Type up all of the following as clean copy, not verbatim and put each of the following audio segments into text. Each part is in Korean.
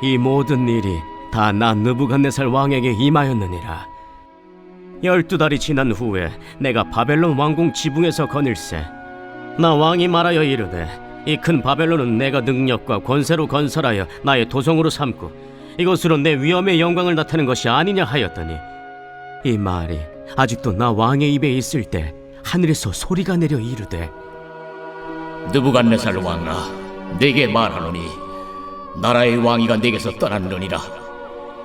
이 모든 일이 다 나 느부갓네살 왕에게 임하였느니라. 12달이 지난 후에 내가 바벨론 왕궁 지붕에서 거닐세. 나 왕이 말하여 이르되 이 큰 바벨론은 내가 능력과 권세로 건설하여 나의 도성으로 삼고 이것으로 내 위엄의 영광을 나타낸 것이 아니냐 하였더니, 이 말이 아직도 나 왕의 입에 있을 때 하늘에서 소리가 내려 이르되, 느부갓네살 왕아, 내게 말하노니 나라의 왕위가 내게서 떠났느니라.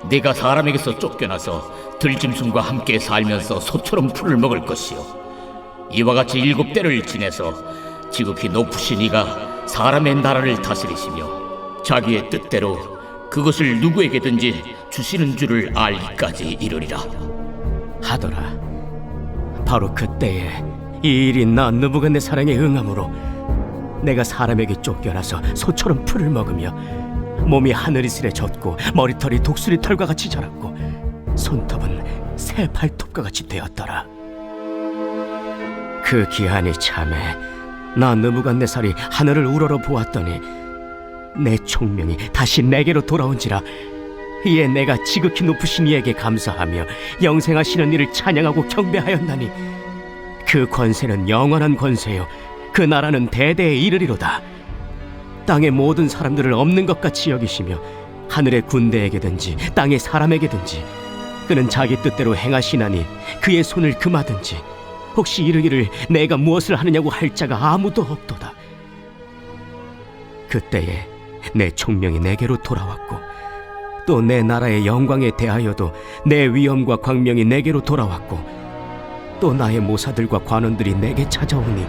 네가 사람에게서 쫓겨나서 들짐승과 함께 살면서 소처럼 풀을 먹을 것이요, 이와 같이 7대를 지내서 지극히 높으신 이가 사람의 나라를 다스리시며 자기의 뜻대로 그것을 누구에게든지 주시는 줄을 알기까지 이르리라 하더라. 바로 그때에 이 일이 나 느부갓네살에게 응함으로 내가 사람에게 쫓겨나서 소처럼 풀을 먹으며 몸이 하늘이슬에 젖고 머리털이 독수리 털과 같이 자랐고 손톱은 새 발톱과 같이 되었더라. 그 기한이 참에 나 느부갓네살이 하늘을 우러러 보았더니 내 총명이 다시 내게로 돌아온지라. 이에 내가 지극히 높으신 이에게 감사하며 영생하시는 이를 찬양하고 경배하였나니, 그 권세는 영원한 권세요 그 나라는 대대에 이르리로다. 땅의 모든 사람들을 없는 것 같이 여기시며 하늘의 군대에게든지 땅의 사람에게든지 그는 자기 뜻대로 행하시나니 그의 손을 금하든지 혹시 이르기를 내가 무엇을 하느냐고 할 자가 아무도 없도다. 그때에 내 총명이 내게로 돌아왔고 또 내 나라의 영광에 대하여도 내 위엄과 광명이 내게로 돌아왔고 또 나의 모사들과 관원들이 내게 찾아오니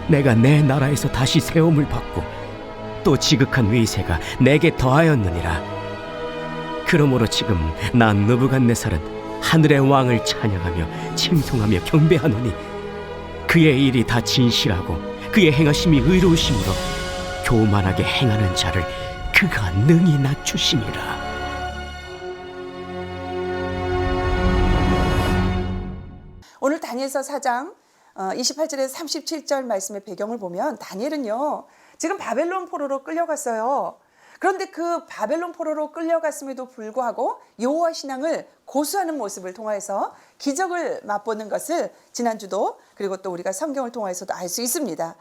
내가 내 나라에서 다시 세움을 받고 또 지극한 위세가 내게 더하였느니라. 그러므로 지금 난 느부갓네살은 하늘의 왕을 찬양하며 칭송하며 경배하노니, 그의 일이 다 진실하고 그의 행하심이 의로우심으로 교만하게 행하는 자를 그가 능히 낮추심이라. 오늘 다니엘서 4장 28절에서 37절 말씀의 배경을 보면, 다니엘은요 지금 바벨론 포로로 끌려갔어요. 그런데 그 바벨론 포로로 끌려갔음에도 불구하고 여호와 신앙을 고수하는 모습을 통해서 기적을 맛보는 것을 지난주도 그리고 또 우리가 성경을 통해서도 알 수 있습니다.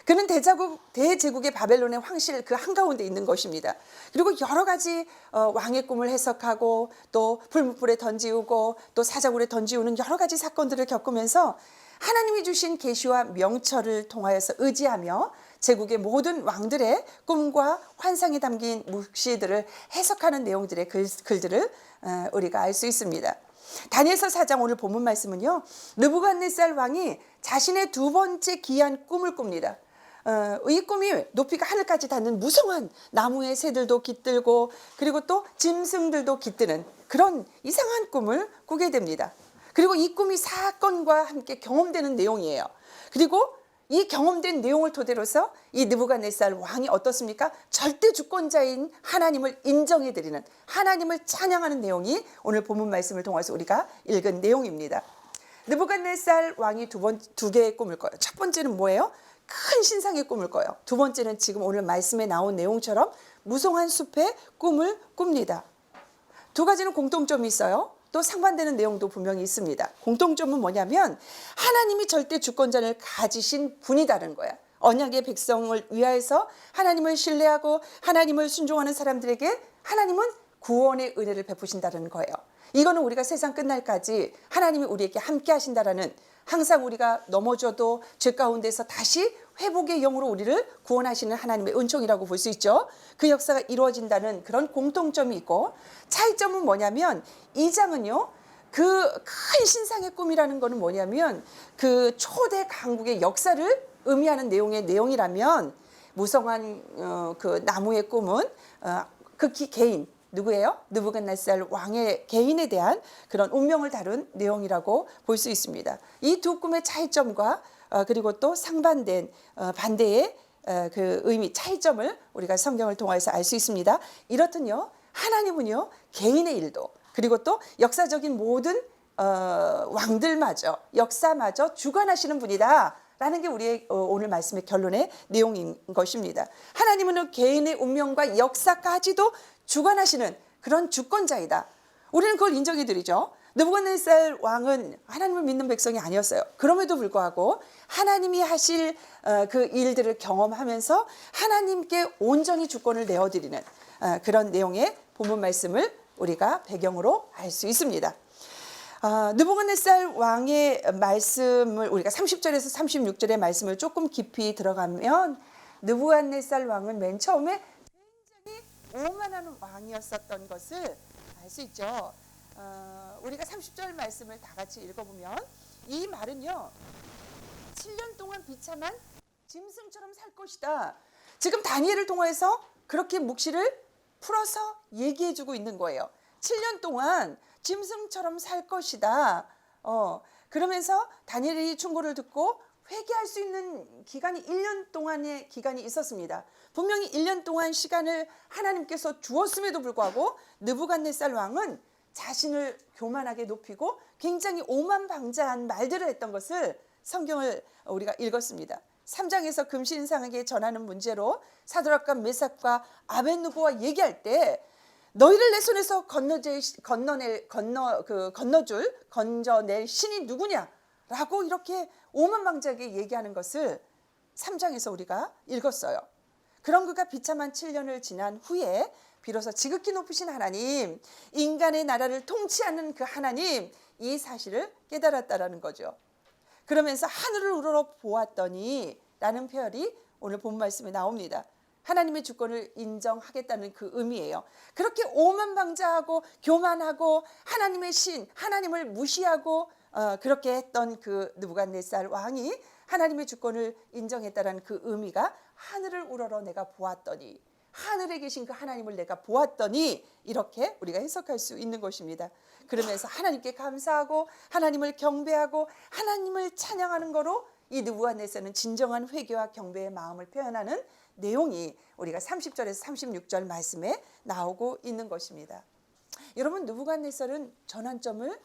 그는 대제국의 바벨론의 황실 그 한가운데 있는 것입니다. 그리고 여러 가지 왕의 꿈을 해석하고 또 불무불에 던지우고 또 사자굴에 던지우는 여러 가지 사건들을 겪으면서 하나님이 주신 계시와 명철을 통하여서 의지하며 제국의 모든 왕들의 꿈과 환상이 담긴 묵시들을 해석하는 내용들의 글들을 우리가 알 수 있습니다. 다니엘서 4장 오늘 본문 말씀은요, 느부갓네살 왕이 자신의 두 번째 기이한 꿈을 꿉니다. 이 꿈이 높이가 하늘까지 닿는 무성한 나무의 새들도 깃들고 그리고 또 짐승들도 깃드는 그런 이상한 꿈을 꾸게 됩니다. 그리고 이 꿈이 사건과 함께 경험되는 내용이에요. 그리고 이 경험된 내용을 토대로서 이 느부갓네살 왕이 어떻습니까? 절대 주권자인 하나님을 인정해드리는, 하나님을 찬양하는 내용이 오늘 본문 말씀을 통해서 우리가 읽은 내용입니다. 느부갓네살 왕이 두 개의 꿈을 꿔요. 첫 번째는 뭐예요? 큰 신상의 꿈을 꿔요. 두 번째는 지금 오늘 말씀에 나온 내용처럼 무성한 숲의 꿈을 꿉니다. 두 가지는 공통점이 있어요. 또 상반되는 내용도 분명히 있습니다. 공통점은 뭐냐면 하나님이 절대 주권자를 가지신 분이다는 거야. 언약의 백성을 위하여서 하나님을 신뢰하고 하나님을 순종하는 사람들에게 하나님은 구원의 은혜를 베푸신다는 거예요. 이거는 우리가 세상 끝날까지 하나님이 우리에게 함께 하신다라는, 항상 우리가 넘어져도 죄 가운데서 다시 회복의 영으로 우리를 구원하시는 하나님의 은총이라고 볼 수 있죠. 그 역사가 이루어진다는 그런 공통점이 있고, 차이점은 뭐냐면 이 장은요, 그 큰 신상의 꿈이라는 거는 뭐냐면 그 초대 강국의 역사를 의미하는 내용이라면, 무성한 그 나무의 꿈은 극히 개인, 누구예요? 느부갓네살 왕의 개인에 대한 그런 운명을 다룬 내용이라고 볼 수 있습니다. 이 두 꿈의 차이점과 그리고 또 상반된 반대의 그 의미, 차이점을 우리가 성경을 통해서 알 수 있습니다. 이렇듯요, 하나님은요 개인의 일도 그리고 또 역사적인 모든 왕들마저, 역사마저 주관하시는 분이다 라는 게 우리의 오늘 말씀의 결론의 내용인 것입니다. 하나님은 개인의 운명과 역사까지도 주관하시는 그런 주권자이다. 우리는 그걸 인정해 드리죠. 느부갓네살 왕은 하나님을 믿는 백성이 아니었어요. 그럼에도 불구하고 하나님이 하실 그 일들을 경험하면서 하나님께 온전히 주권을 내어드리는 그런 내용의 본문 말씀을 우리가 배경으로 알 수 있습니다. 느부갓네살 왕의 말씀을 우리가 30절에서 36절의 말씀을 조금 깊이 들어가면 느부갓네살 왕은 맨 처음에 굉장히 오만한 왕이었었던 것을 알 수 있죠. 우리가 30절 말씀을 다 같이 읽어보면 이 말은요, 7년 동안 비참한 짐승처럼 살 것이다. 지금 다니엘을 통해서 그렇게 묵시를 풀어서 얘기해주고 있는 거예요. 7년 동안 짐승처럼 살 것이다. 그러면서 다니엘이 충고를 듣고 회개할 수 있는 기간이 1년 동안의 기간이 있었습니다. 분명히 1년 동안 시간을 하나님께서 주었음에도 불구하고 느부갓네살 왕은 자신을 교만하게 높이고 굉장히 오만방자한 말들을 했던 것을 성경을 우리가 읽었습니다. 3장에서 금신상에게 전하는 문제로 사드락과 메삭과 아벳느고와 얘기할 때 너희를 내 손에서 건져낼 신이 누구냐라고 이렇게 오만방자하게 얘기하는 것을 3장에서 우리가 읽었어요. 그런 그가 비참한 7년을 지난 후에 비로소 지극히 높으신 하나님, 인간의 나라를 통치하는 그 하나님, 이 사실을 깨달았다라는 거죠. 그러면서 하늘을 우러러 보았더니 라는 표현이 오늘 본 말씀에 나옵니다. 하나님의 주권을 인정하겠다는 그 의미예요. 그렇게 오만방자하고 교만하고 하나님의 신, 하나님을 무시하고 그렇게 했던 그 느부갓네살 왕이 하나님의 주권을 인정했다는 그 의미가 하늘을 우러러 내가 보았더니, 하늘에 계신 그 하나님을 내가 보았더니, 이렇게 우리가 해석할 수 있는 것입니다. 그러면서 하나님께 감사하고 하나님을 경배하고 하나님을 찬양하는 거로 이 느부갓네살은 진정한 회개와 경배의 마음을 표현하는 내용이 우리가 30절에서 36절 말씀에 나오고 있는 것입니다. 여러분, 느부갓네살은 전환점을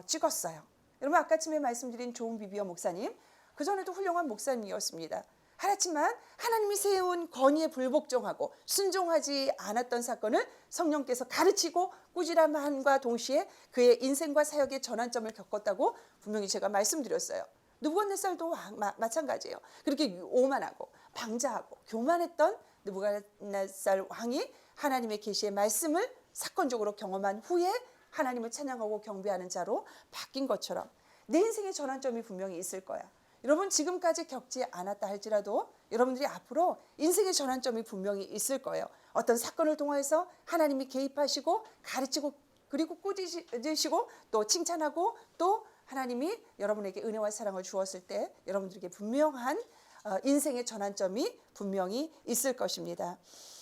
찍었어요. 여러분, 아까쯤에 말씀드린 존 비비어 목사님, 그전에도 훌륭한 목사님이었습니다. 하지만 하나님이 세운 권위에 불복종하고 순종하지 않았던 사건을 성령께서 가르치고 꾸지람함과 동시에 그의 인생과 사역의 전환점을 겪었다고 분명히 제가 말씀드렸어요. 느부갓네살도 마찬가지예요. 그렇게 오만하고 방자하고 교만했던 느부갓네살 왕이 하나님의 계시의 말씀을 사건적으로 경험한 후에 하나님을 찬양하고 경배하는 자로 바뀐 것처럼 내 인생의 전환점이 분명히 있을 거야. 여러분, 지금까지 겪지 않았다 할지라도 여러분들이 앞으로 인생의 전환점이 분명히 있을 거예요. 어떤 사건을 통해서 하나님이 개입하시고 가르치고 그리고 꾸짖으시고 또 칭찬하고 또 하나님이 여러분에게 은혜와 사랑을 주었을 때 여러분들에게 분명한 인생의 전환점이 분명히 있을 것입니다.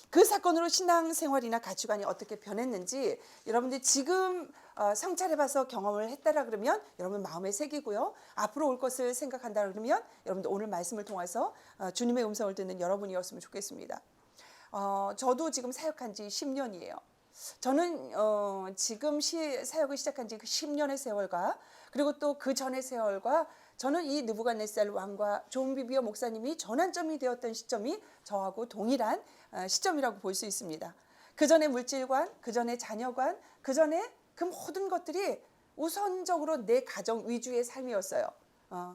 그 사건으로 신앙생활이나 가치관이 어떻게 변했는지 여러분들 지금 성찰해봐서 경험을 했다라 그러면 여러분 마음에 새기고요. 앞으로 올 것을 생각한다 그러면 여러분들 오늘 말씀을 통해서 주님의 음성을 듣는 여러분이었으면 좋겠습니다. 저도 지금 사역한 지 10년이에요. 저는 지금 사역을 시작한 지 그 10년의 세월과 그리고 또 그 전의 세월과 저는 이 느부갓네살 왕과 존 비비어 목사님이 전환점이 되었던 시점이 저하고 동일한 시점이라고 볼 수 있습니다. 그 전에 물질관, 그 전에 자녀관, 그 전에 그 모든 것들이 우선적으로 내 가정 위주의 삶이었어요.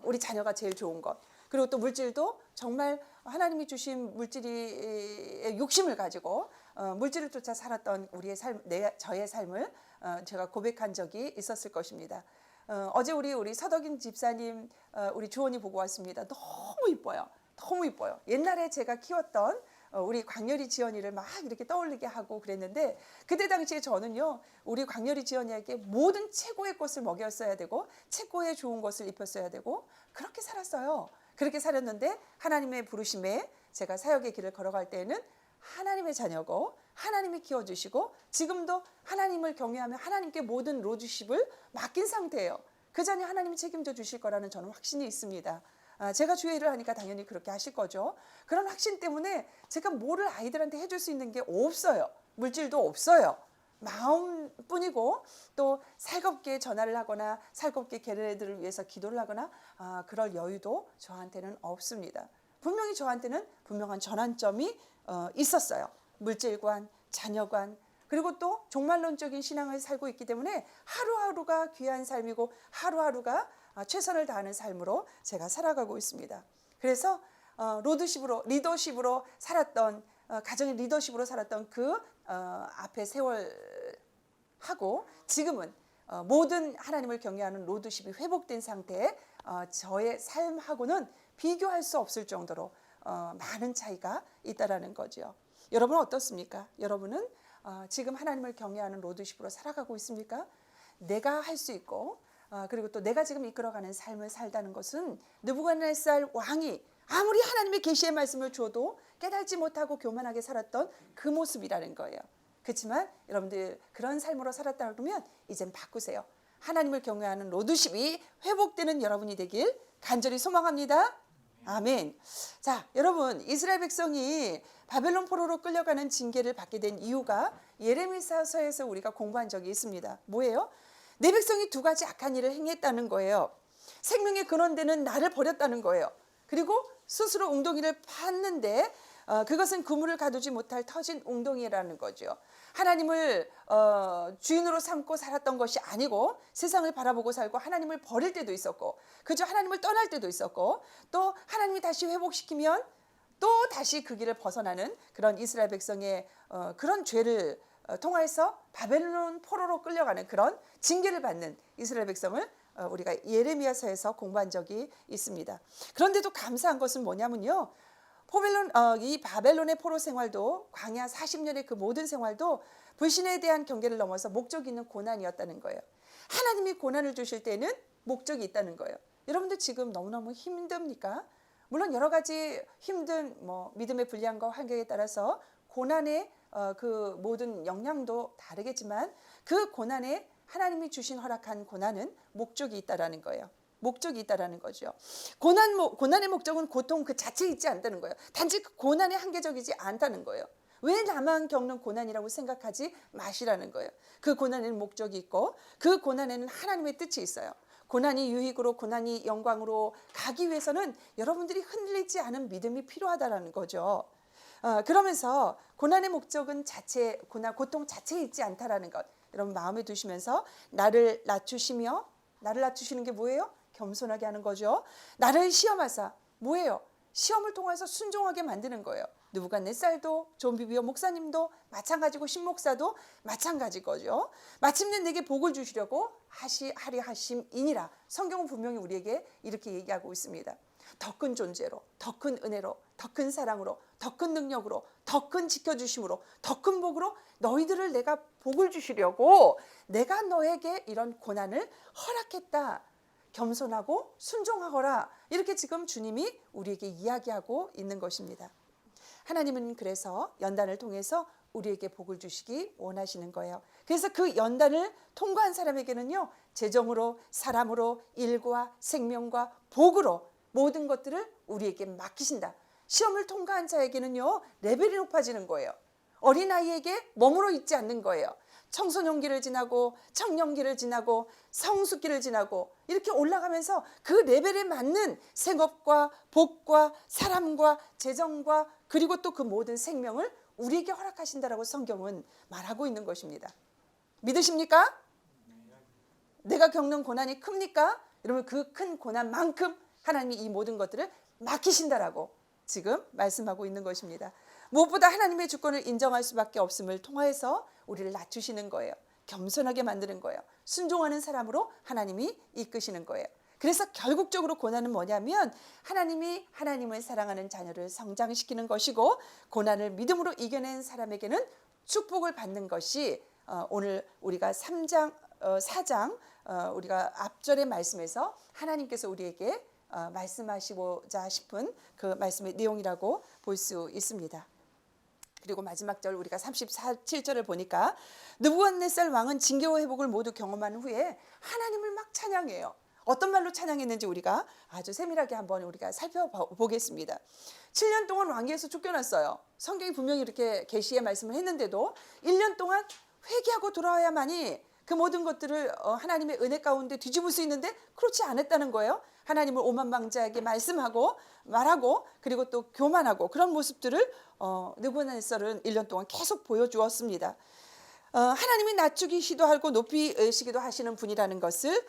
우리 자녀가 제일 좋은 것. 그리고 또 물질도 정말 하나님이 주신 물질의 욕심을 가지고 물질을 쫓아 살았던 우리의 삶, 저의 삶을 제가 고백한 적이 있었을 것입니다. 어제 우리 서덕인 집사님, 우리 주원이 보고 왔습니다. 너무 이뻐요. 너무 이뻐요. 옛날에 제가 키웠던 우리 광렬이 지연이를 막 이렇게 떠올리게 하고 그랬는데 그때 당시에 저는요, 우리 광렬이 지연이에게 모든 최고의 것을 먹였어야 되고 최고의 좋은 것을 입혔어야 되고 그렇게 살았어요. 그렇게 살았는데 하나님의 부르심에 제가 사역의 길을 걸어갈 때에는 하나님의 자녀고 하나님이 키워주시고 지금도 하나님을 경외하며 하나님께 모든 로드십을 맡긴 상태예요. 그 자녀 하나님이 책임져 주실 거라는 저는 확신이 있습니다. 제가 주의 일을 하니까 당연히 그렇게 하실 거죠. 그런 확신 때문에 제가 뭐를 아이들한테 해줄 수 있는 게 없어요. 물질도 없어요. 마음뿐이고 또 살갑게 전화를 하거나 살갑게 걔네들을 위해서 기도를 하거나 그럴 여유도 저한테는 없습니다. 분명히 저한테는 분명한 전환점이 있었어요. 물질관, 자녀관, 그리고 또 종말론적인 신앙을 살고 있기 때문에 하루하루가 귀한 삶이고 하루하루가 최선을 다하는 삶으로 제가 살아가고 있습니다. 그래서 리더십으로 살았던 가정의 리더십으로 살았던 그 앞에 세월하고 지금은 모든 하나님을 경외하는 로드십이 회복된 상태의 저의 삶하고는 비교할 수 없을 정도로 많은 차이가 있다라는 거죠. 여러분은 어떻습니까? 여러분은 지금 하나님을 경외하는 로드십으로 살아가고 있습니까? 내가 할 수 있고 그리고 또 내가 지금 이끌어가는 삶을 살다는 것은 느부갓네살 왕이 아무리 하나님의 계시의 말씀을 줘도 깨달지 못하고 교만하게 살았던 그 모습이라는 거예요. 그렇지만 여러분들 그런 삶으로 살았다 그러면 이젠 바꾸세요. 하나님을 경외하는 로드십이 회복되는 여러분이 되길 간절히 소망합니다. 아멘. 자, 여러분, 이스라엘 백성이 바벨론 포로로 끌려가는 징계를 받게 된 이유가 예레미야서에서 우리가 공부한 적이 있습니다. 뭐예요? 내 백성이 두 가지 악한 일을 행했다는 거예요. 생명의 근원되는 나를 버렸다는 거예요. 그리고 스스로 웅덩이를 팠는데 그것은 그물을 가두지 못할 터진 웅덩이라는 거죠. 하나님을 주인으로 삼고 살았던 것이 아니고 세상을 바라보고 살고 하나님을 버릴 때도 있었고 그저 하나님을 떠날 때도 있었고 또 하나님이 다시 회복시키면 또 다시 그 길을 벗어나는 그런 이스라엘 백성의 그런 죄를 통해서 바벨론 포로로 끌려가는 그런 징계를 받는 이스라엘 백성을 우리가 예레미야서에서 공부한 적이 있습니다. 그런데도 감사한 것은 뭐냐면요. 이 바벨론의 포로 생활도 광야 40년의 그 모든 생활도 불신에 대한 경계를 넘어서 목적이 있는 고난이었다는 거예요. 하나님이 고난을 주실 때는 목적이 있다는 거예요. 여러분들 지금 너무너무 힘듭니까? 물론 여러 가지 힘든 믿음의 불량과 환경에 따라서 고난의 그 모든 영향도 다르겠지만 그 고난에 하나님이 주신 허락한 고난은 목적이 있다라는 거예요. 목적이 있다라는 거죠. 고난의 목적은 고통 그 자체에 있지 않다는 거예요. 단지 그 고난에 한계적이지 않다는 거예요. 왜 나만 겪는 고난이라고 생각하지 마시라는 거예요. 그 고난에는 목적이 있고 그 고난에는 하나님의 뜻이 있어요. 고난이 유익으로 고난이 영광으로 가기 위해서는 여러분들이 흔들리지 않은 믿음이 필요하다라는 거죠. 그러면서 고난의 목적은 고통 자체에 있지 않다라는 것 여러분 마음에 두시면서 나를 낮추시는 게 뭐예요? 겸손하게 하는 거죠. 나를 시험하사 뭐예요? 시험을 통해서 순종하게 만드는 거예요. 느부갓네살도 존 비비어 목사님도 마찬가지고 신목사도 마찬가지 거죠. 마침내 내게 복을 주시려고 하리 하심이니라. 성경은 분명히 우리에게 이렇게 얘기하고 있습니다. 더 큰 존재로, 더 큰 은혜로, 더 큰 사랑으로, 더 큰 능력으로, 더 큰 지켜주심으로, 더 큰 복으로 너희들을 내가 복을 주시려고 내가 너에게 이런 고난을 허락했다. 겸손하고 순종하거라. 이렇게 지금 주님이 우리에게 이야기하고 있는 것입니다. 하나님은 그래서 연단을 통해서 우리에게 복을 주시기 원하시는 거예요. 그래서 그 연단을 통과한 사람에게는요. 재정으로, 사람으로, 일과 생명과 복으로 모든 것들을 우리에게 맡기신다. 시험을 통과한 자에게는요. 레벨이 높아지는 거예요. 어린아이에게 머물러 있지 않는 거예요. 청소년기를 지나고 청년기를 지나고 성숙기를 지나고 이렇게 올라가면서 그 레벨에 맞는 생업과 복과 사람과 재정과 그리고 또 그 모든 생명을 우리에게 허락하신다라고 성경은 말하고 있는 것입니다. 믿으십니까? 내가 겪는 고난이 큽니까? 여러분 그 큰 고난만큼 하나님이 이 모든 것들을 맡기신다라고 지금 말씀하고 있는 것입니다. 무엇보다 하나님의 주권을 인정할 수밖에 없음을 통하여서 우리를 낮추시는 거예요. 겸손하게 만드는 거예요. 순종하는 사람으로 하나님이 이끄시는 거예요. 그래서 결국적으로 고난은 뭐냐면 하나님이 하나님을 사랑하는 자녀를 성장시키는 것이고 고난을 믿음으로 이겨낸 사람에게는 축복을 받는 것이 오늘 우리가 4장 우리가 앞절의 말씀에서 하나님께서 우리에게 말씀하시고자 싶은 그 말씀의 내용이라고 볼 수 있습니다. 그리고 마지막 절 우리가 37절을 보니까 느부갓네살 왕은 징계와 회복을 모두 경험한 후에 하나님을 막 찬양해요. 어떤 말로 찬양했는지 우리가 아주 세밀하게 한번 우리가 살펴보겠습니다. 7년 동안 왕위에서 쫓겨났어요. 성경이 분명히 이렇게 계시의 말씀을 했는데도 1년 동안 회개하고 돌아와야만이 그 모든 것들을 하나님의 은혜 가운데 뒤집을 수 있는데 그렇지 않았다는 거예요. 하나님을 오만방자하게 말씀하고 말하고 그리고 또 교만하고 그런 모습들을 느부갓네살은 1년 동안 계속 보여주었습니다. 하나님이 낮추기 시도하고 높이시기도 하시는 분이라는 것을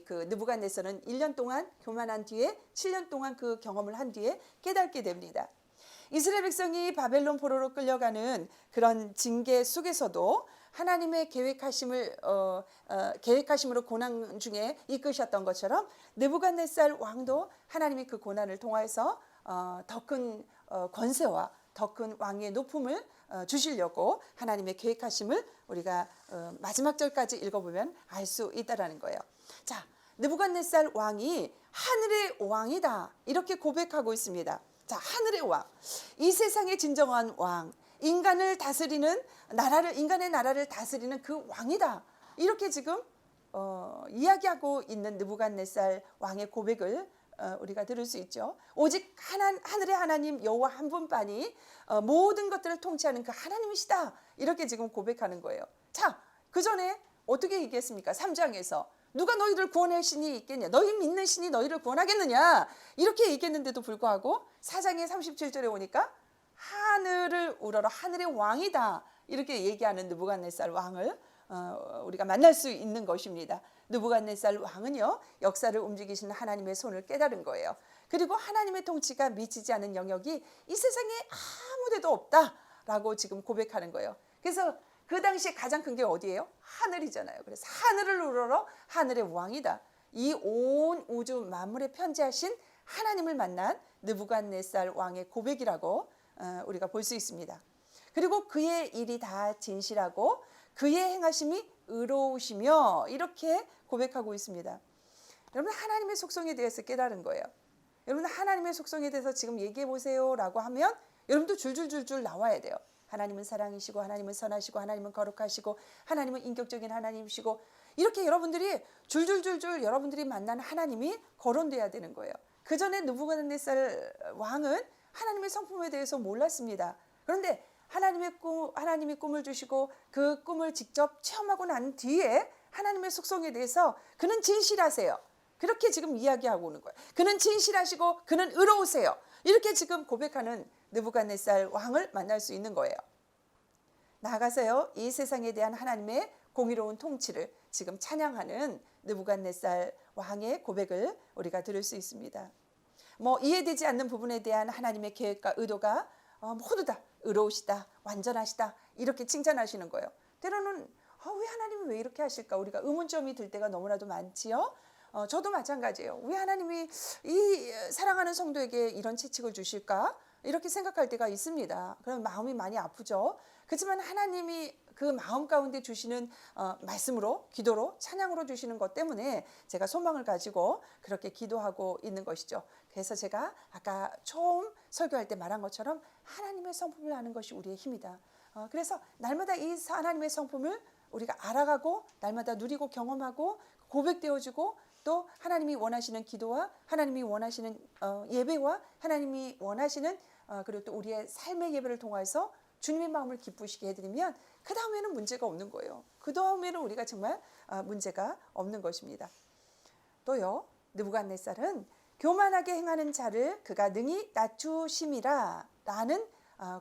그 느부갓네살은 1년 동안 교만한 뒤에 7년 동안 그 경험을 한 뒤에 깨닫게 됩니다. 이스라엘 백성이 바벨론 포로로 끌려가는 그런 징계 속에서도 하나님의 계획하심으로 고난 중에 이끄셨던 것처럼 느부갓네살 왕도 하나님이 그 고난을 통해서 더 큰 권세와 더 큰 왕의 높음을 주시려고 하나님의 계획하심을 우리가 마지막 절까지 읽어보면 알 수 있다라는 거예요. 자, 느부갓네살 왕이 하늘의 왕이다 이렇게 고백하고 있습니다. 자, 하늘의 왕, 이 세상의 진정한 왕, 인간의 나라를 다스리는 그 왕이다. 이렇게 지금 이야기하고 있는 느부갓네살 왕의 고백을 우리가 들을 수 있죠. 오직 하늘의 하나님 여호와 한 분만이 모든 것들을 통치하는 그 하나님이시다. 이렇게 지금 고백하는 거예요. 자, 그 전에 어떻게 얘기했습니까? 3장에서 누가 너희를 구원할 신이 있겠냐? 너희 믿는 신이 너희를 구원하겠느냐? 이렇게 얘기했는데도 불구하고 4장의 37절에 오니까 하늘을 우러러 하늘의 왕이다. 이렇게 얘기하는 느부갓네살 왕을 우리가 만날 수 있는 것입니다. 느부갓네살 왕은요, 역사를 움직이시는 하나님의 손을 깨달은 거예요. 그리고 하나님의 통치가 미치지 않은 영역이 이 세상에 아무 데도 없다라고 지금 고백하는 거예요. 그래서 그 당시에 가장 큰 게 어디예요? 하늘이잖아요. 그래서 하늘을 우러러 하늘의 왕이다. 이 온 우주 만물에 편재하신 하나님을 만난 느부갓네살 왕의 고백이라고 우리가 볼 수 있습니다. 그리고 그의 일이 다 진실하고 그의 행하심이 의로우시며 이렇게 고백하고 있습니다. 여러분, 하나님의 속성에 대해서 깨달은 거예요. 여러분, 하나님의 속성에 대해서 지금 얘기해 보세요 라고 하면 여러분도 줄줄줄줄 나와야 돼요. 하나님은 사랑이시고 하나님은 선하시고 하나님은 거룩하시고 하나님은 인격적인 하나님이시고 이렇게 여러분들이 줄줄줄줄 여러분들이 만난 하나님이 거론돼야 되는 거예요. 그 전에 느부갓네살 왕은 하나님의 성품에 대해서 몰랐습니다. 그런데 하나님이 꿈을 주시고 그 꿈을 직접 체험하고 난 뒤에 하나님의 속성에 대해서 그는 진실하세요. 그렇게 지금 이야기하고 오는 거예요. 그는 진실하시고 그는 의로우세요. 이렇게 지금 고백하는 느부갓네살 왕을 만날 수 있는 거예요. 나아가서요, 이 세상에 대한 하나님의 공의로운 통치를 지금 찬양하는 느부갓네살 왕의 고백을 우리가 들을 수 있습니다. 이해되지 않는 부분에 대한 하나님의 계획과 의도가 모두 다 의로우시다, 완전하시다 이렇게 칭찬하시는 거예요. 때로는 왜 하나님이 왜 이렇게 하실까 우리가 의문점이 들 때가 너무나도 많지요. 저도 마찬가지예요. 왜 하나님이 이 사랑하는 성도에게 이런 채찍을 주실까 이렇게 생각할 때가 있습니다. 그럼 마음이 많이 아프죠. 그렇지만 하나님이 그 마음 가운데 주시는 말씀으로, 기도로, 찬양으로 주시는 것 때문에 제가 소망을 가지고 그렇게 기도하고 있는 것이죠. 그래서 제가 아까 처음 설교할 때 말한 것처럼 하나님의 성품을 아는 것이 우리의 힘이다. 그래서 날마다 이 하나님의 성품을 우리가 알아가고 날마다 누리고 경험하고 고백되어지고 또 하나님이 원하시는 기도와 하나님이 원하시는 예배와 하나님이 원하시는 그리고 또 우리의 삶의 예배를 통해서 주님의 마음을 기쁘시게 해드리면 그 다음에는 문제가 없는 거예요. 그 다음에는 우리가 정말 문제가 없는 것입니다. 또요, 느부갓네살은 교만하게 행하는 자를 그가 능히 낮추심이라 라는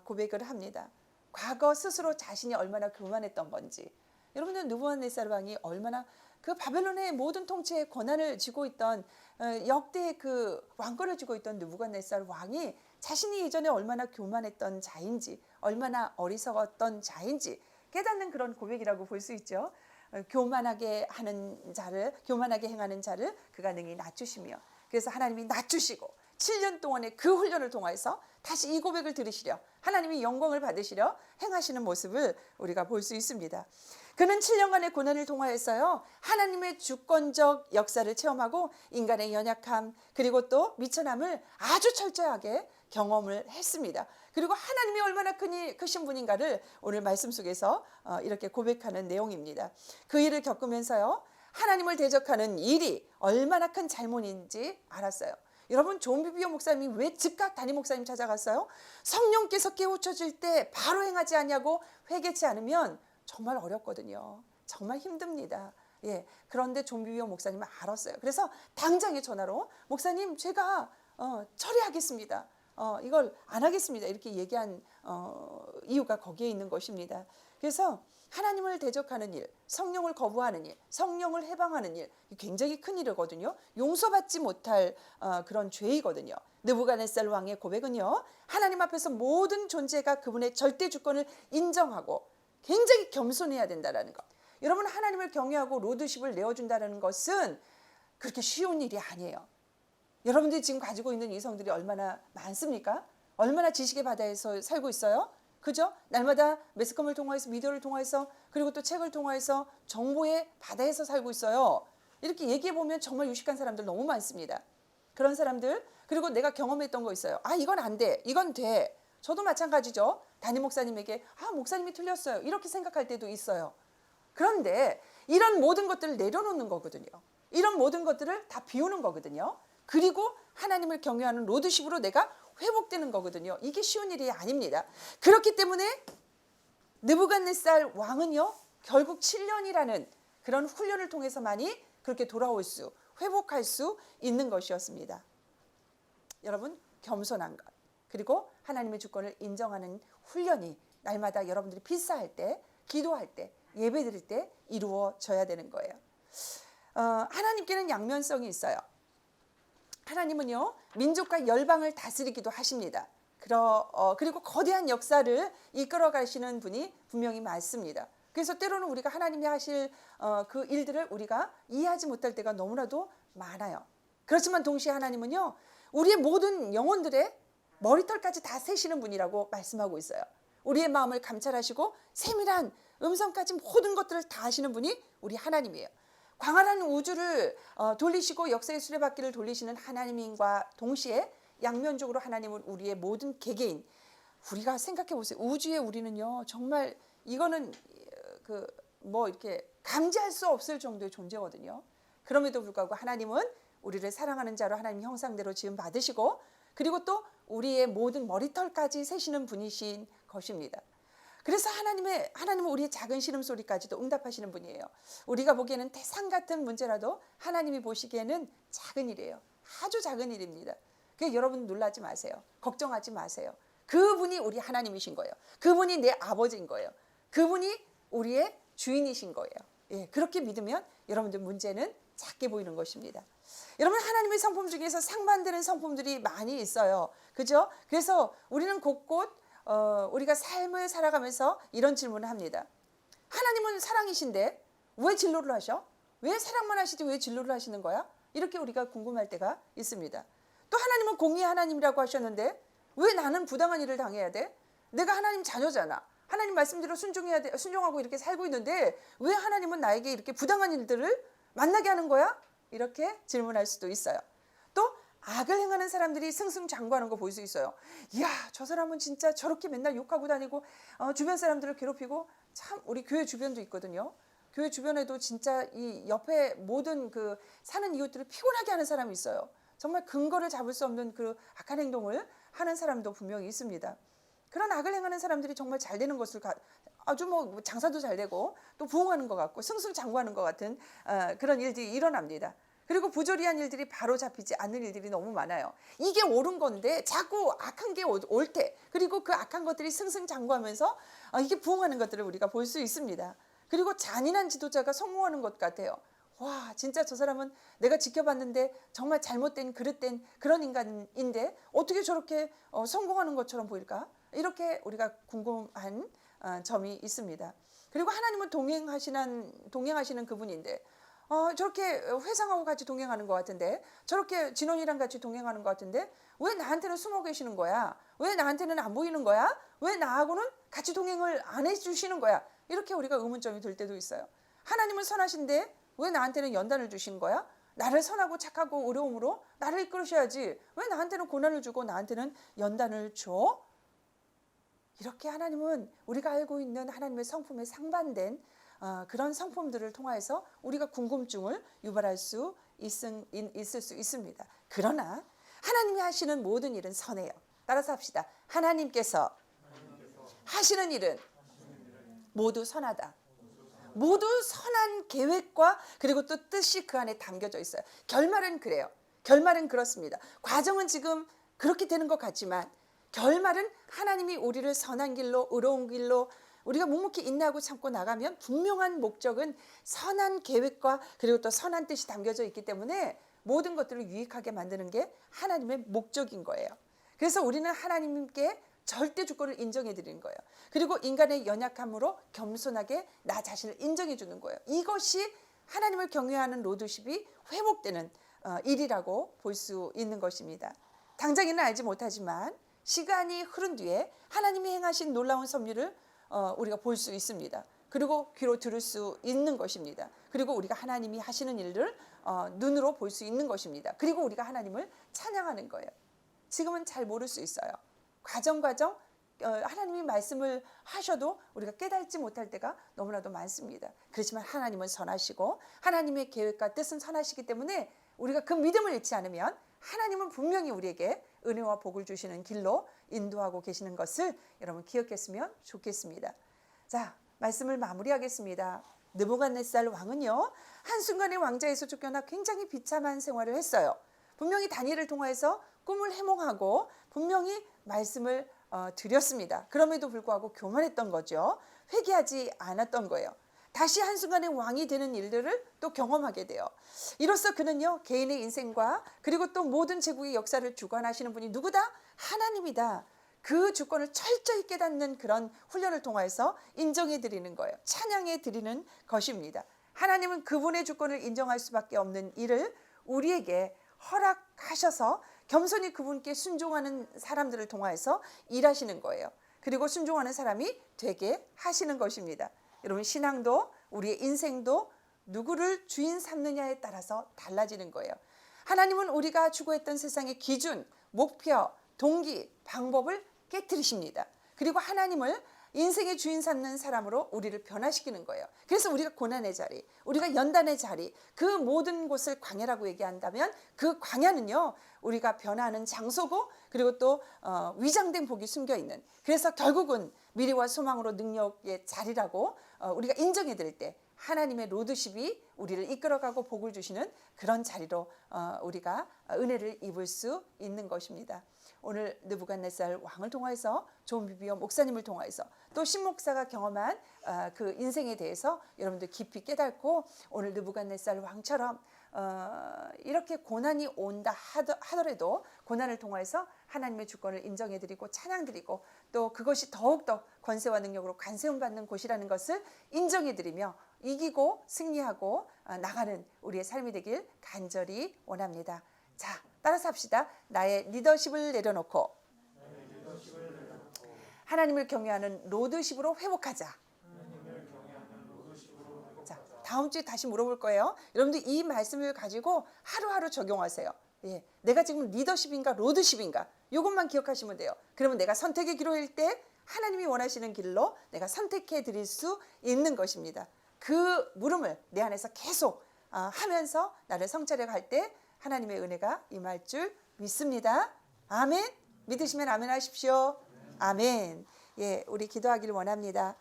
고백을 합니다. 과거 스스로 자신이 얼마나 교만했던 건지. 여러분들 느부갓네살 왕이 얼마나 그 바벨론의 모든 통치의 권한을 쥐고 있던 역대의 그 왕권을 쥐고 있던 느부갓네살 왕이 자신이 예전에 얼마나 교만했던 자인지 얼마나 어리석었던 자인지 깨닫는 그런 고백이라고 볼 수 있죠. 교만하게 행하는 자를 그가 능히 낮추시며 그래서 하나님이 낮추시고 7년 동안의 그 훈련을 통해서 다시 이 고백을 들으시려 하나님이 영광을 받으시려 행하시는 모습을 우리가 볼 수 있습니다. 그는 7년간의 고난을 통하여서요 하나님의 주권적 역사를 체험하고 인간의 연약함 그리고 또 미천함을 아주 철저하게 경험을 했습니다. 그리고 하나님이 얼마나 크신 분인가를 오늘 말씀 속에서 이렇게 고백하는 내용입니다. 그 일을 겪으면서요 하나님을 대적하는 일이 얼마나 큰 잘못인지 알았어요. 여러분 존비비오 목사님이 왜 즉각 담임 목사님 찾아갔어요? 성령께서 깨우쳐질 때 바로 행하지 않냐고 회개치 않으면 정말 어렵거든요. 정말 힘듭니다. 예, 그런데 존비비오 목사님은 알았어요. 그래서 당장에 전화로 목사님 제가 처리하겠습니다. 이걸 안 하겠습니다. 이렇게 얘기한 이유가 거기에 있는 것입니다. 그래서 하나님을 대적하는 일, 성령을 거부하는 일, 성령을 해방하는 일, 굉장히 큰 일이거든요. 용서받지 못할 그런 죄이거든요. 느부갓네살 왕의 고백은요, 하나님 앞에서 모든 존재가 그분의 절대 주권을 인정하고 굉장히 겸손해야 된다는 것. 여러분, 하나님을 경외하고 로드십을 내어준다는 것은 그렇게 쉬운 일이 아니에요. 여러분들이 지금 가지고 있는 이성들이 얼마나 많습니까? 얼마나 지식의 바다에서 살고 있어요? 그죠? 날마다 매스컴을 통해서, 미디어를 통해서, 그리고 또 책을 통해서 정보의 바다에서 살고 있어요. 이렇게 얘기해 보면 정말 유식한 사람들 너무 많습니다. 그런 사람들, 그리고 내가 경험했던 거 있어요. 이건 안 돼, 이건 돼. 저도 마찬가지죠. 담임 목사님에게 목사님이 틀렸어요, 이렇게 생각할 때도 있어요. 그런데 이런 모든 것들을 내려놓는 거거든요. 이런 모든 것들을 다 비우는 거거든요. 그리고 하나님을 경외하는 로드십으로 내가 회복되는 거거든요. 이게 쉬운 일이 아닙니다. 그렇기 때문에 느부갓네살 왕은요, 결국 7년이라는 그런 훈련을 통해서만이 그렇게 돌아올 수, 회복할 수 있는 것이었습니다. 여러분, 겸손한 것, 그리고 하나님의 주권을 인정하는 훈련이 날마다 여러분들이 필사할 때, 기도할 때, 예배 드릴 때 이루어져야 되는 거예요. 하나님께는 양면성이 있어요. 하나님은요, 민족과 열방을 다스리기도 하십니다. 그리고 거대한 역사를 이끌어 가시는 분이 분명히 많습니다. 그래서 때로는 우리가 하나님이 하실 그 일들을 우리가 이해하지 못할 때가 너무나도 많아요. 그렇지만 동시에 하나님은요, 우리의 모든 영혼들의 머리털까지 다 세시는 분이라고 말씀하고 있어요. 우리의 마음을 감찰하시고 세밀한 음성까지 모든 것들을 다 아시는 분이 우리 하나님이에요. 광활한 우주를 돌리시고 역사의 수레바퀴를 돌리시는 하나님과 동시에 양면적으로 하나님은 우리의 모든 개개인, 우리가 생각해 보세요. 우주의 우리는요, 정말 이거는 이렇게 감지할 수 없을 정도의 존재거든요. 그럼에도 불구하고 하나님은 우리를 사랑하는 자로 하나님 형상대로 지음 받으시고, 그리고 또 우리의 모든 머리털까지 세시는 분이신 것입니다. 그래서 하나님은 우리의 작은 신음소리까지도 응답하시는 분이에요. 우리가 보기에는 태산 같은 문제라도 하나님이 보시기에는 작은 일이에요. 아주 작은 일입니다. 그러니까 여러분 놀라지 마세요. 걱정하지 마세요. 그분이 우리 하나님이신 거예요. 그분이 내 아버지인 거예요. 그분이 우리의 주인이신 거예요. 예, 그렇게 믿으면 여러분들 문제는 작게 보이는 것입니다. 여러분, 하나님의 성품 중에서 상반되는 성품들이 많이 있어요. 그죠? 그래서 우리는 곳곳 우리가 삶을 살아가면서 이런 질문을 합니다. 하나님은 사랑이신데 왜 진노를 하셔? 왜 사랑만 하시지 왜 진노를 하시는 거야? 이렇게 우리가 궁금할 때가 있습니다. 또 하나님은 공의의 하나님이라고 하셨는데 왜 나는 부당한 일을 당해야 돼? 내가 하나님 자녀잖아. 하나님 말씀대로 순종해야 돼, 순종하고 이렇게 살고 있는데 왜 하나님은 나에게 이렇게 부당한 일들을 만나게 하는 거야? 이렇게 질문할 수도 있어요. 또 악을 행하는 사람들이 승승장구하는 거 볼 수 있어요. 이야, 저 사람은 진짜 저렇게 맨날 욕하고 다니고 주변 사람들을 괴롭히고, 참 우리 교회 주변도 있거든요. 교회 주변에도 진짜 이 옆에 모든 그 사는 이웃들을 피곤하게 하는 사람이 있어요. 정말 근거를 잡을 수 없는 그 악한 행동을 하는 사람도 분명히 있습니다. 그런 악을 행하는 사람들이 정말 잘 되는 것을 아주 장사도 잘 되고 또 부흥하는 것 같고 승승장구하는 것 같은 그런 일들이 일어납니다. 그리고 부조리한 일들이 바로 잡히지 않는 일들이 너무 많아요. 이게 옳은 건데 자꾸 악한 게 올 때, 그리고 그 악한 것들이 승승장구하면서 이게 부흥하는 것들을 우리가 볼 수 있습니다. 그리고 잔인한 지도자가 성공하는 것 같아요. 와, 진짜 저 사람은 내가 지켜봤는데 정말 잘못된 그릇된 그런 인간인데 어떻게 저렇게 성공하는 것처럼 보일까? 이렇게 우리가 궁금한 점이 있습니다. 그리고 하나님은 동행하시는 그분인데 저렇게 회상하고 같이 동행하는 것 같은데, 저렇게 진원이랑 같이 동행하는 것 같은데 왜 나한테는 숨어 계시는 거야? 왜 나한테는 안 보이는 거야? 왜 나하고는 같이 동행을 안 해주시는 거야? 이렇게 우리가 의문점이 들 때도 있어요. 하나님은 선하신데 왜 나한테는 연단을 주신 거야? 나를 선하고 착하고 의로움으로 나를 이끌으셔야지 왜 나한테는 고난을 주고 나한테는 연단을 줘? 이렇게 하나님은 우리가 알고 있는 하나님의 성품에 상반된 그런 성품들을 통해서 우리가 궁금증을 유발할 수 있을 수 있습니다. 그러나 하나님이 하시는 모든 일은 선해요. 따라서 합시다. 하나님께서 하시는 일은 모두 선하다. 모두 선한 계획과 그리고 또 뜻이 그 안에 담겨져 있어요. 결말은 그래요. 결말은 그렇습니다. 과정은 지금 그렇게 되는 것 같지만 결말은 하나님이 우리를 선한 길로, 의로운 길로 우리가 묵묵히 인내하고 참고 나가면 분명한 목적은 선한 계획과 그리고 또 선한 뜻이 담겨져 있기 때문에 모든 것들을 유익하게 만드는 게 하나님의 목적인 거예요. 그래서 우리는 하나님께 절대 주권을 인정해 드리는 거예요. 그리고 인간의 연약함으로 겸손하게 나 자신을 인정해 주는 거예요. 이것이 하나님을 경외하는 로드십이 회복되는 일이라고 볼 수 있는 것입니다. 당장에는 알지 못하지만 시간이 흐른 뒤에 하나님이 행하신 놀라운 섭리를 우리가 볼 수 있습니다. 그리고 귀로 들을 수 있는 것입니다. 그리고 우리가 하나님이 하시는 일을 눈으로 볼 수 있는 것입니다. 그리고 우리가 하나님을 찬양하는 거예요. 지금은 잘 모를 수 있어요. 과정 하나님이 말씀을 하셔도 우리가 깨닫지 못할 때가 너무나도 많습니다. 그렇지만 하나님은 선하시고 하나님의 계획과 뜻은 선하시기 때문에 우리가 그 믿음을 잃지 않으면 하나님은 분명히 우리에게 은혜와 복을 주시는 길로 인도하고 계시는 것을 여러분 기억했으면 좋겠습니다. 자, 말씀을 마무리하겠습니다. 느부갓네살 왕은요, 한순간에 왕자에서 쫓겨나 굉장히 비참한 생활을 했어요. 분명히 다니엘을 통해서 꿈을 해몽하고 분명히 말씀을 드렸습니다. 그럼에도 불구하고 교만했던 거죠. 회개하지 않았던 거예요. 다시 한순간에 왕이 되는 일들을 또 경험하게 돼요. 이로써 그는요, 개인의 인생과 그리고 또 모든 제국의 역사를 주관하시는 분이 누구다? 하나님이다. 그 주권을 철저히 깨닫는 그런 훈련을 통해서 인정해 드리는 거예요. 찬양해 드리는 것입니다. 하나님은 그분의 주권을 인정할 수밖에 없는 일을 우리에게 허락하셔서 겸손히 그분께 순종하는 사람들을 통해서 일하시는 거예요. 그리고 순종하는 사람이 되게 하시는 것입니다. 여러분, 신앙도 우리의 인생도 누구를 주인 삼느냐에 따라서 달라지는 거예요. 하나님은 우리가 추구했던 세상의 기준, 목표, 동기, 방법을 깨트리십니다. 그리고 하나님을 인생의 주인 삼는 사람으로 우리를 변화시키는 거예요. 그래서 우리가 고난의 자리, 우리가 연단의 자리, 그 모든 곳을 광야라고 얘기한다면 그 광야는요, 우리가 변화하는 장소고 그리고 또 위장된 복이 숨겨있는, 그래서 결국은 미래와 소망으로 능력의 자리라고 우리가 인정해 드릴 때 하나님의 로드십이 우리를 이끌어가고 복을 주시는 그런 자리로 우리가 은혜를 입을 수 있는 것입니다. 오늘 느부갓네살 왕을 통해서 존 비비어 목사님을 통해서 또 신목사가 경험한 그 인생에 대해서 여러분들 깊이 깨닫고 오늘 느부갓네살 왕처럼 이렇게 고난이 온다 하더라도 고난을 통해서 하나님의 주권을 인정해드리고 찬양드리고 또 그것이 더욱더 권세와 능력으로 관세음받는 곳이라는 것을 인정해드리며 이기고 승리하고 나가는 우리의 삶이 되길 간절히 원합니다. 자, 따라서 합시다. 나의 리더십을 내려놓고 하나님을 경외하는 로드십으로 회복하자. 자, 다음 주에 다시 물어볼 거예요. 여러분들 이 말씀을 가지고 하루하루 적용하세요. 예, 내가 지금 리더십인가 로드십인가 이것만 기억하시면 돼요. 그러면 내가 선택의 기로일 때 하나님이 원하시는 길로 내가 선택해 드릴 수 있는 것입니다. 그 물음을 내 안에서 계속 하면서 나를 성찰해 갈 때 하나님의 은혜가 임할 줄 믿습니다. 아멘. 믿으시면 아멘 하십시오. 아멘. 예, 우리 기도하기를 원합니다.